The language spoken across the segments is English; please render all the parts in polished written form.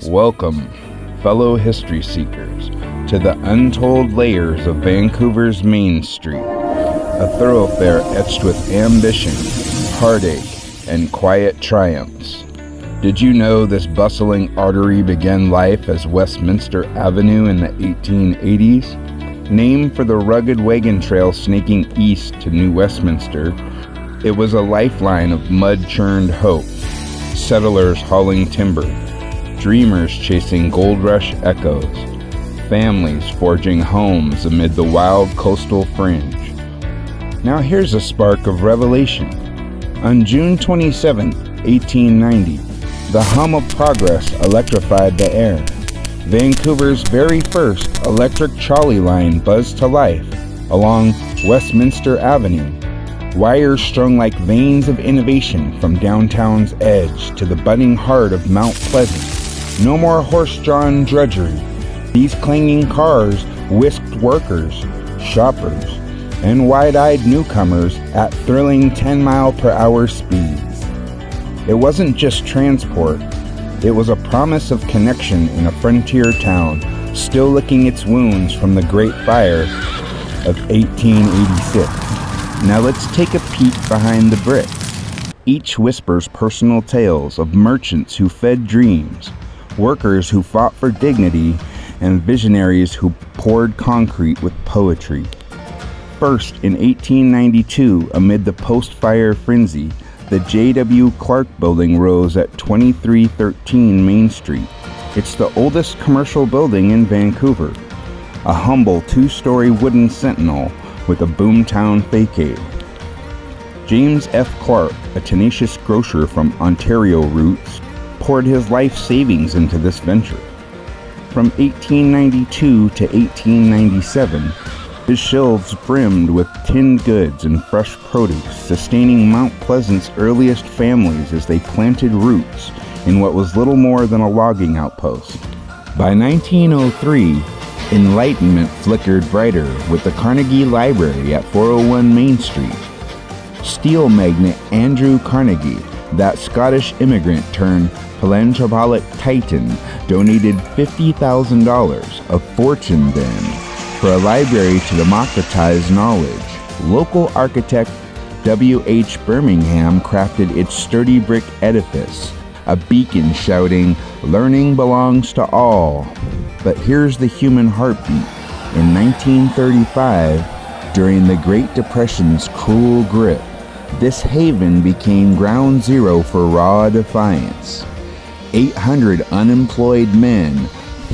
Welcome, fellow history seekers, to the untold layers of Vancouver's Main Street, a thoroughfare etched with ambition, heartache, and quiet triumphs. Did you know this bustling artery began life as Westminster Avenue in the 1880s? Named for the rugged wagon trail snaking east to New Westminster, it was a lifeline of mud-churned hope, settlers hauling timber, dreamers chasing gold rush echoes, families forging homes amid the wild coastal fringe. Now here's a spark of revelation. On June 27, 1890, the hum of progress electrified the air. Vancouver's very first electric trolley line buzzed to life along Westminster Avenue. Wires strung like veins of innovation from downtown's edge to the budding heart of Mount Pleasant. No more horse-drawn drudgery. These clanging cars whisked workers, shoppers, and wide-eyed newcomers at thrilling 10-mile-per-hour speeds. It wasn't just transport. It was a promise of connection in a frontier town still licking its wounds from the Great Fire of 1886. Now let's take a peek behind the bricks. Each whispers personal tales of merchants who fed dreams, workers who fought for dignity, and visionaries who poured concrete with poetry. First, in 1892, amid the post-fire frenzy, the J.W. Clark Building rose at 2313 Main Street. It's the oldest commercial building in Vancouver, a humble two-story wooden sentinel with a boomtown facade. James F. Clark, a tenacious grocer from Ontario roots, poured his life savings into this venture. From 1892 to 1897, his shelves brimmed with tinned goods and fresh produce, sustaining Mount Pleasant's earliest families as they planted roots in what was little more than a logging outpost. By 1903, enlightenment flickered brighter with the Carnegie Library at 401 Main Street. Steel magnate Andrew Carnegie, that Scottish immigrant turned philanthropic titan, donated $50,000, a fortune then, for a library to democratize knowledge. Local architect W.H. Birmingham crafted its sturdy brick edifice, a beacon shouting, "Learning belongs to all." But here's the human heartbeat. In 1935, during the Great Depression's cruel grip, this haven became ground zero for raw defiance. 800 unemployed men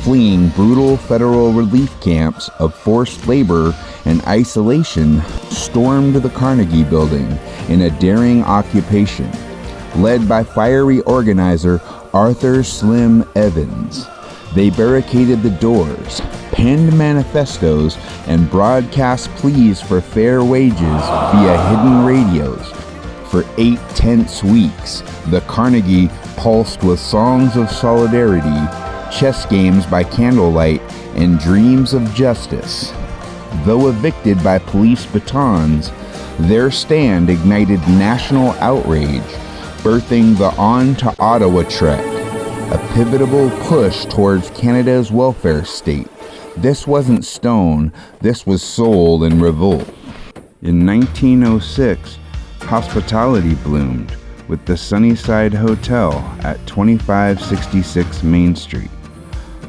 fleeing brutal federal relief camps of forced labor and isolation stormed the Carnegie Building in a daring occupation, led by fiery organizer Arthur "Slim" Evans. They barricaded the doors, penned manifestos, and broadcast pleas for fair wages via hidden radios. For 8 tense weeks, the Carnegie pulsed with songs of solidarity, chess games by candlelight, and dreams of justice. Though evicted by police batons, their stand ignited national outrage, birthing the On to Ottawa trek, a pivotal push towards Canada's welfare state. This wasn't stone, this was soul in revolt. In 1906, hospitality bloomed with the Sunnyside Hotel at 2566 Main Street,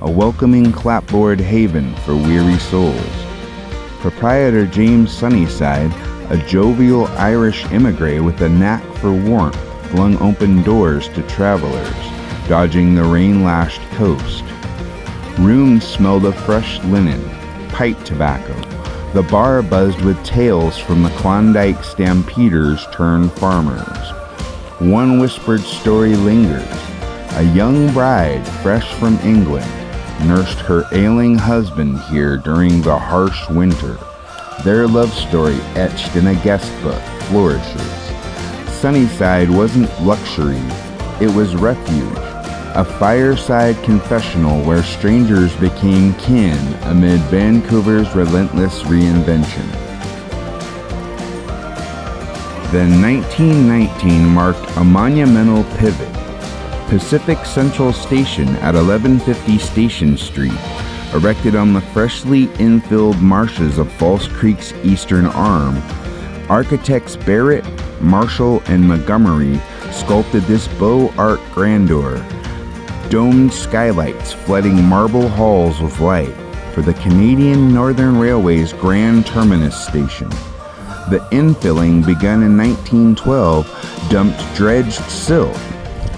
a welcoming clapboard haven for weary souls. Proprietor James Sunnyside, a jovial Irish immigrant with a knack for warmth, flung open doors to travelers, dodging the rain-lashed coast. Rooms smelled of fresh linen, pipe tobacco. The bar buzzed with tales from the Klondike stampeders turned farmers. One whispered story lingers. A young bride, fresh from England, nursed her ailing husband here during the harsh winter. Their love story, etched in a guest book, flourishes. Sunnyside wasn't luxury, it was refuge. A fireside confessional where strangers became kin amid Vancouver's relentless reinvention. Then 1919 marked a monumental pivot. Pacific Central Station at 1150 Station Street, erected on the freshly infilled marshes of False Creek's eastern arm. Architects Barrett, Marshall, and Montgomery sculpted this Beaux Art grandeur, domed skylights flooding marble halls with light for the Canadian Northern Railway's Grand Terminus station. The infilling, begun in 1912, dumped dredged silt,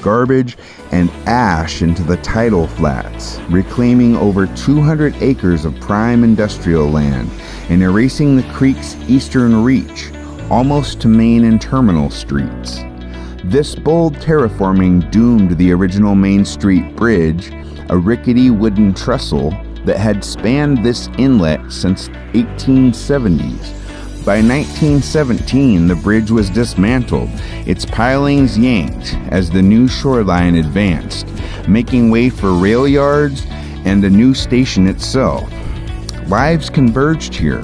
garbage, and ash into the tidal flats, reclaiming over 200 acres of prime industrial land and erasing the creek's eastern reach, almost to Main and Terminal Streets. This bold terraforming doomed the original Main Street Bridge, a rickety wooden trestle that had spanned this inlet since 1870s. By 1917, the bridge was dismantled, its pilings yanked as the new shoreline advanced, making way for rail yards and the new station itself. Lives converged here.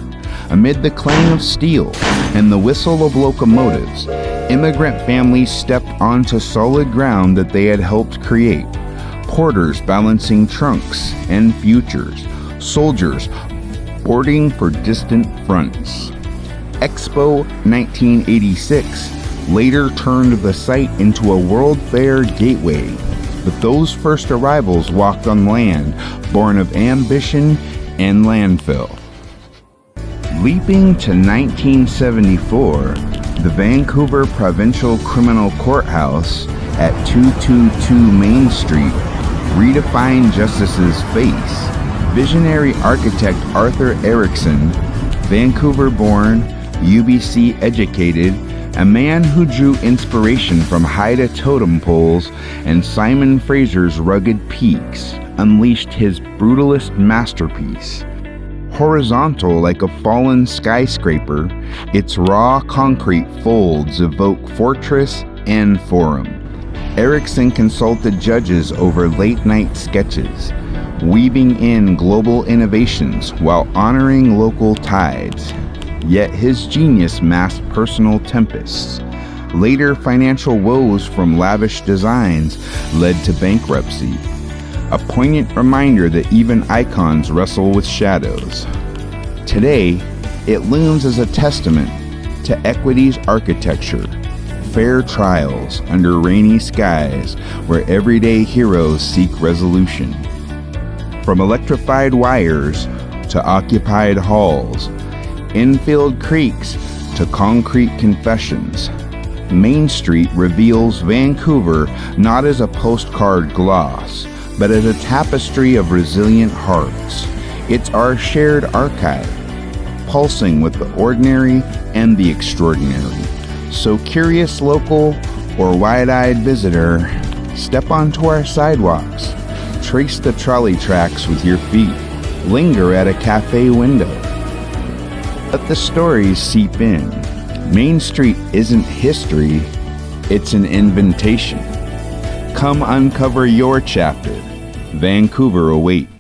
Amid the clang of steel and the whistle of locomotives, immigrant families stepped onto solid ground that they had helped create. Porters balancing trunks and futures, soldiers boarding for distant fronts. Expo 1986 later turned the site into a World Fair gateway, but those first arrivals walked on land born of ambition and landfill. Leaping to 1974, the Vancouver Provincial Criminal Courthouse at 222 Main Street redefined justice's face. Visionary architect Arthur Erickson, Vancouver-born, UBC educated, a man who drew inspiration from Haida totem poles and Simon Fraser's rugged peaks, unleashed his brutalist masterpiece. Horizontal like a fallen skyscraper, its raw concrete folds evoke fortress and forum. Erickson consulted judges over late-night sketches, weaving in global innovations while honoring local tides. Yet his genius masked personal tempests. Later financial woes from lavish designs led to bankruptcy. A poignant reminder that even icons wrestle with shadows. Today, it looms as a testament to equity's architecture. Fair trials under rainy skies where everyday heroes seek resolution. From electrified wires to occupied halls, infilled creeks to concrete confessions, Main Street reveals Vancouver not as a postcard gloss, but as a tapestry of resilient hearts. It's our shared archive, pulsing with the ordinary and the extraordinary. So curious local or wide-eyed visitor, step onto our sidewalks, trace the trolley tracks with your feet, linger at a cafe window. Let the stories seep in. Main Street isn't history, it's an invitation. Come uncover your chapter. Vancouver awaits.